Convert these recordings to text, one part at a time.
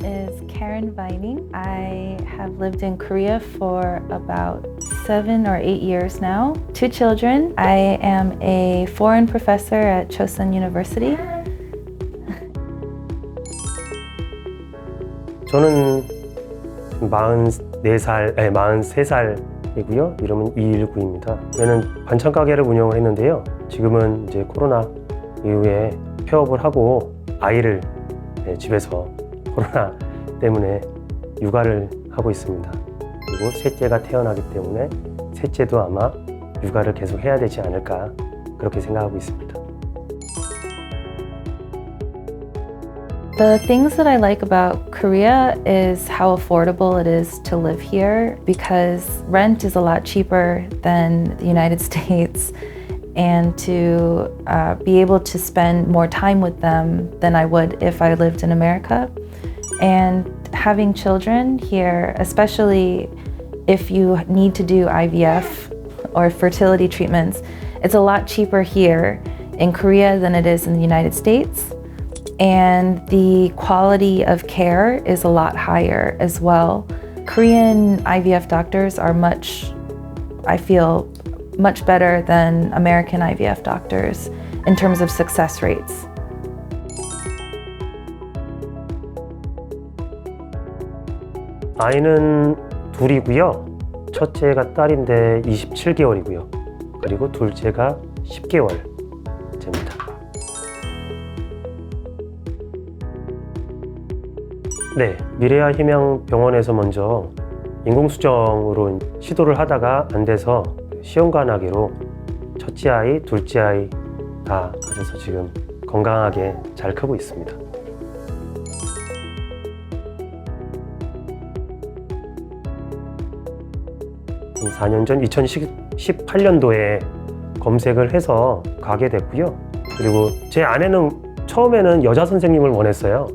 is Karen Vining. I have lived in Korea for about 7 or 8 years now. 2 children. I am a foreign professor at Chosun University. 저는 43살이고요. 이름은 219입니다. 저는 반찬 가게를 운영을 했는데요. 지금은 이제 코로나 이후에 폐업을 하고 아이를 집에서 코로나 때문에 육아를 하고 있습니다. 그리고 셋째가 태어나기 때문에 셋째도 아마 육아를 계속 해야 되지 않을까 그렇게 생각하고 있습니다. The things that I like about Korea is how affordable it is to live here because rent is a lot cheaper than the United States, and to be able to spend more time with them than I would if I lived in America. And having children here, especially if you need to do IVF or fertility treatments, it's a lot cheaper here in Korea than it is in the United States. And the quality of care is a lot higher as well. Korean IVF doctors are I feel, much better than American IVF doctors in terms of success rates. 아이는 둘이고요. 첫째가 딸인데 27개월이고요. 그리고 둘째가 10개월째입니다. 네, 미래와 희망 병원에서 먼저 인공수정으로 시도를 하다가 안 돼서 시험관하기로 첫째 아이, 둘째 아이 다 가져서 지금 건강하게 잘 크고 있습니다. 4년 전 2018년도에 검색을 해서 가게 됐고요. 그리고 제 아내는 처음에는 여자 선생님을 원했어요.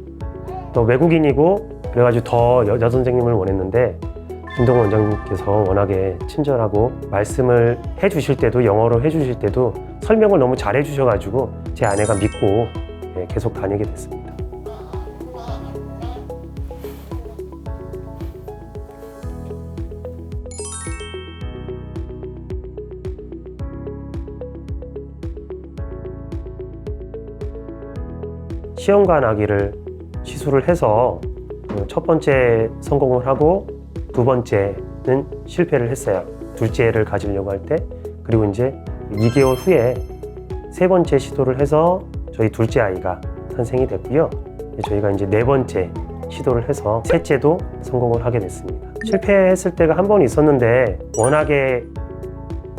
또 외국인이고 그래가지고 더 여자 선생님을 원했는데 김동 원장님께서 워낙에 친절하고 말씀을 해주실 때도 영어로 해주실 때도 설명을 너무 잘 해주셔가지고 제 아내가 믿고 계속 다니게 됐습니다. 시험관 아기를 시술을 해서 첫 번째 성공을 하고 두 번째는 실패를 했어요. 둘째를 가지려고 할 때. 그리고 이제 2개월 후에 세 번째 시도를 해서 저희 둘째 아이가 탄생이 됐고요. 저희가 이제 네 번째 시도를 해서 셋째도 성공을 하게 됐습니다. 실패했을 때가 한 번 있었는데 워낙에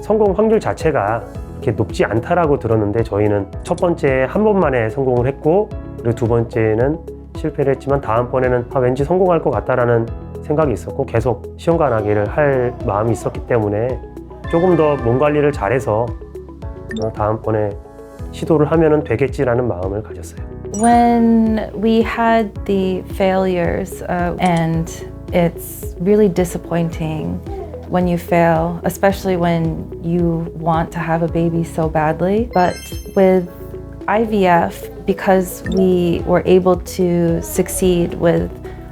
성공 확률 자체가 그렇게 높지 않다라고 들었는데 저희는 첫 번째 한 번만에 성공을 했고 그리고 두 번째는 실패를 했지만 다음번에는 왠지 성공할 것 같다라는 생각이 있었고 계속 시험관 아기를 할 마음이 있었기 때문에 조금 더 몸 관리를 잘해서 다음번에 시도를 하면 되겠지라는 마음을 가졌어요. When we had the failures and it's really disappointing when you fail, especially when you want to have a baby so badly. But with IVF, because we were able to succeed with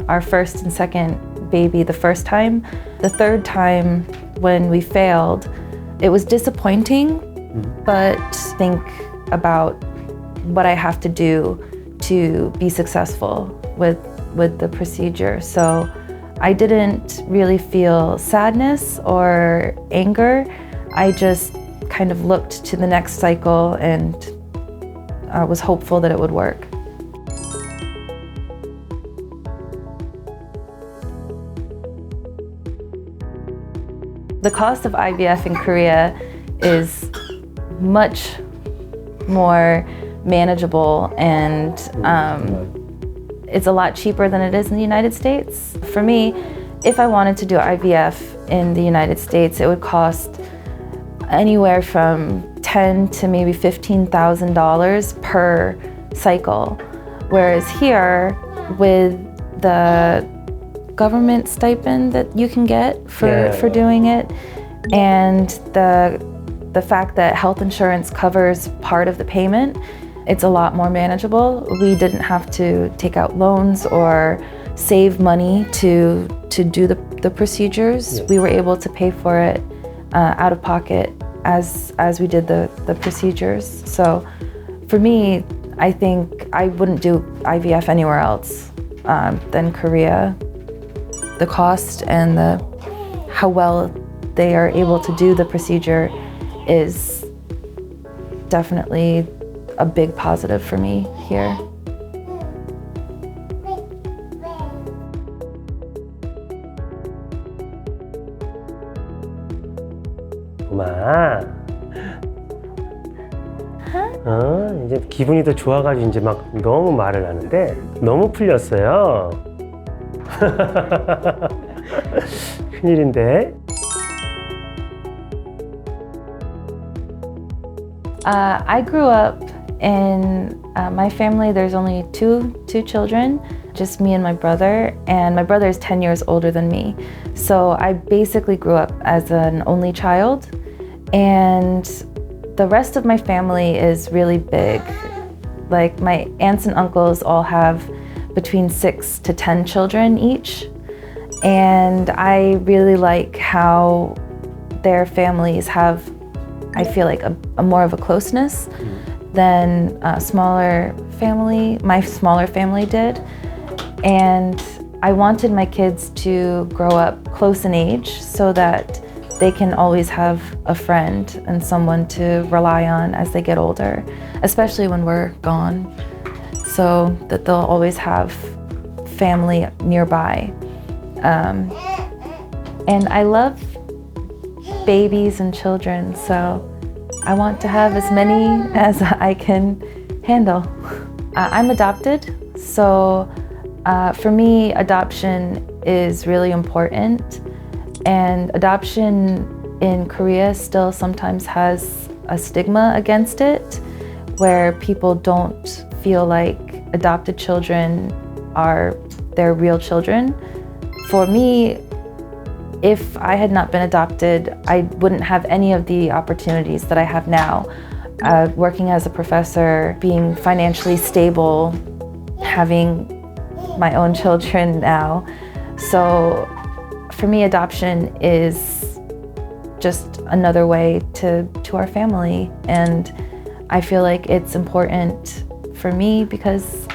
our first and second baby the first time, the third time when we failed, it was disappointing, but think about what I have to do to be successful with the procedure. So I didn't really feel sadness or anger. I just kind of looked to the next cycle and I was hopeful that it would work. The cost of IVF in Korea is much more manageable and it's a lot cheaper than it is in the United States. For me, if I wanted to do IVF in the United States, it would cost anywhere from $10,000 to maybe $15,000 per cycle. Whereas here, with the government stipend that you can get for doing it, and the fact that health insurance covers part of the payment, it's a lot more manageable. We didn't have to take out loans or save money to do the procedures. Yeah. We were able to pay for it out of pocket as we did the procedures. So for me, I think I wouldn't do IVF anywhere else than Korea. The cost and how well they are able to do the procedure is definitely a big positive for me here. 엄마. 이제 기분이 더 좋아가지고 이제 막 너무 말을 하는데 너무 풀렸어요. 큰일인데. I grew up in my family. There's only two children, just me and my brother is 10 years older than me. So I basically grew up as an only child, and the rest of my family is really big. Like my aunts and uncles all have between 6 to 10 children each, and I really like how their families have, I feel like, a more of a closeness than my smaller family did. And I wanted my kids to grow up close in age so that they can always have a friend and someone to rely on as they get older, especially when we're gone, so that they'll always have family nearby. And I love babies and children, so I want to have as many as I can handle. I'm adopted, so for me, adoption is really important. And adoption in Korea still sometimes has a stigma against it, where people don't feel like adopted children are their real children. For me, if I had not been adopted, I wouldn't have any of the opportunities that I have now. Working as a professor, being financially stable, having my own children now. So for me, adoption is just another way to our family. And I feel like it's important for me because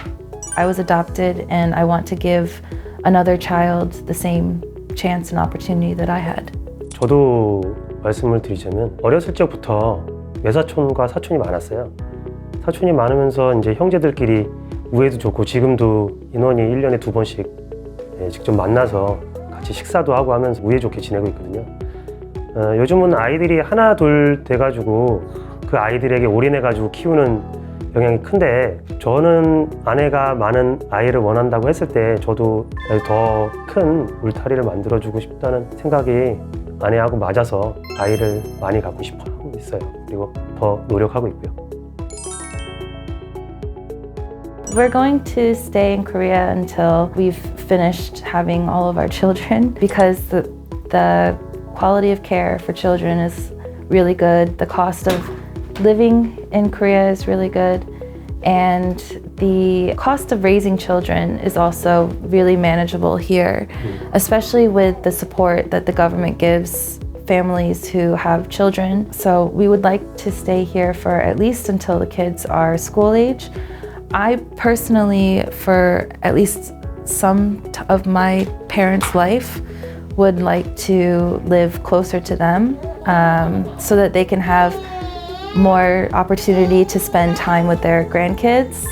I was adopted and I want to give another child the same chance and opportunity that I had. 저도 말씀을 드리자면 어렸을 적부터 외사촌과 사촌이 많았어요. 사촌이 많으면서 이제 형제들끼리 우애도 좋고 지금도 인원이 1년에 2번씩 직접 만나서 같이 식사도 하고 하면서 우애 좋게 지내고 있거든요. 요즘은 아이들이 하나 둘 돼가지고 그 아이들에게 올인해가지고 키우는 영향이 큰데, 저는 아내가 많은 아이를 원한다고 했을 때 저도 더 큰 울타리를 만들어주고 싶다는 생각이 아내하고 맞아서 아이를 많이 갖고 싶어 하고 있어요. 그리고 더 노력하고 있고요. We're going to stay in Korea until we've finished having all of our children, because the quality of care for children is really good. The cost of living in Korea is really good. And the cost of raising children is also really manageable here, especially with the support that the government gives families who have children. So we would like to stay here for at least until the kids are school age. I personally, for at least some of my parents' life, would like to live closer to them so that they can have more opportunity to spend time with their grandkids.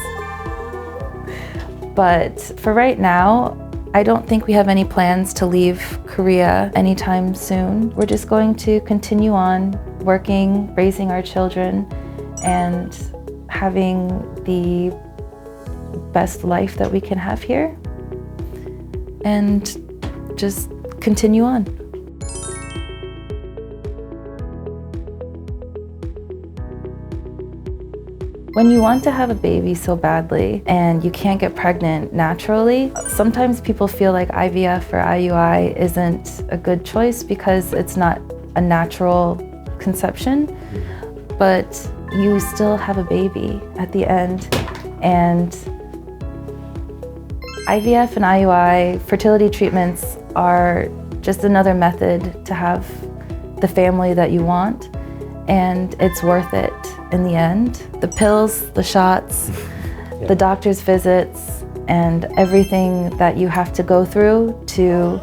But for right now, I don't think we have any plans to leave Korea anytime soon. We're just going to continue on working, raising our children, and having the best life that we can have here, and just continue on. When you want to have a baby so badly and you can't get pregnant naturally, sometimes people feel like IVF or IUI isn't a good choice because it's not a natural conception, but you still have a baby at the end, and IVF and IUI fertility treatments are just another method to have the family that you want, and it's worth it in the end. The pills, the shots, the doctor's visits, and everything that you have to go through to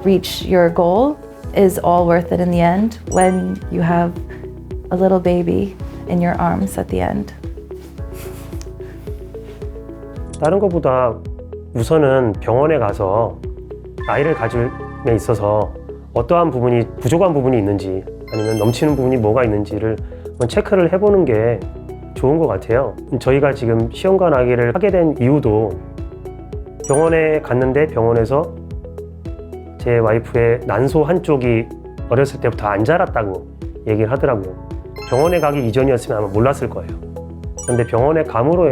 reach your goal is all worth it in the end when you have a little baby in your arms at the end. 다른 것보다 우선은 병원에 가서 아이를 가짐에 있어서 어떠한 부분이 부족한 부분이 있는지 아니면 넘치는 부분이 뭐가 있는지를 한번 체크를 해보는 게 좋은 것 같아요. 저희가 지금 시험관 아기를 하게 된 이유도 병원에 갔는데 병원에서 제 와이프의 난소 한쪽이 어렸을 때부터 안 자랐다고 얘기를 하더라고요. 병원에 가기 이전이었으면 아마 몰랐을 거예요. 그런데 병원에 감으로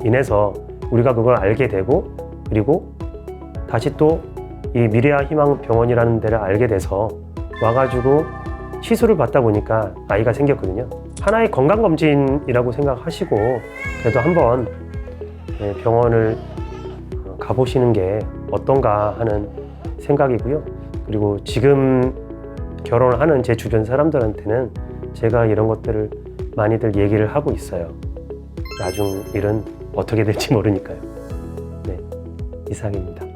인해서 우리가 그걸 알게 되고, 그리고 다시 또 이 미래와 희망 병원이라는 데를 알게 돼서 와가지고 시술을 받다 보니까 아이가 생겼거든요. 하나의 건강검진이라고 생각하시고 그래도 한번 병원을 가보시는 게 어떤가 하는 생각이고요. 그리고 지금 결혼을 하는 제 주변 사람들한테는 제가 이런 것들을 많이들 얘기를 하고 있어요. 나중 일은 어떻게 될지 모르니까요. 네, 이상입니다.